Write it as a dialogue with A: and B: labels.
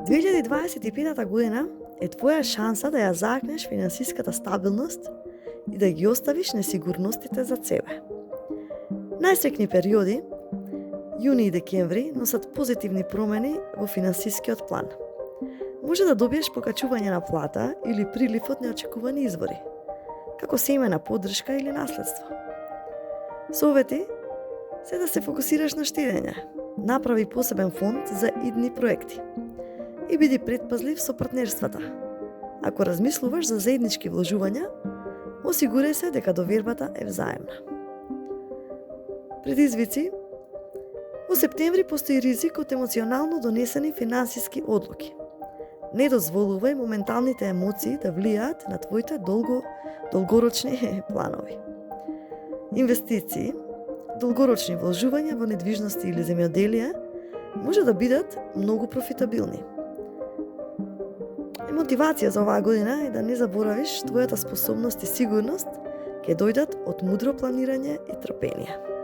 A: 2025 година е твоја шанса да ја заакнеш финансиската стабилност и да ги оставиш несигурностите за себе. Најстрекни периоди, јуни и декември, носат позитивни промени во финансискиот план. Може да добиеш покачување на плата или прилив од неочекувани извори, како семена поддршка или наследство. Совети се да се фокусираш на штедење. Направи посебен фонд за идни проекти и биди предпазлив со партнерствата. Ако размислуваш за заеднички вложувања, осигурај се дека довербата е взаемна. Предизвици. Во септември постои ризик од емоционално донесени финансиски одлуки. Не дозволувај моменталните емоции да влијаат на твоите долгорочни планови. Инвестиции, долгорочни вложувања во недвижности или земјоделие може да бидат многу профитабилни. И мотивација за оваа година е да не заборавиш твојата способност и сигурност ќе дојдат од мудро планирање и трпение.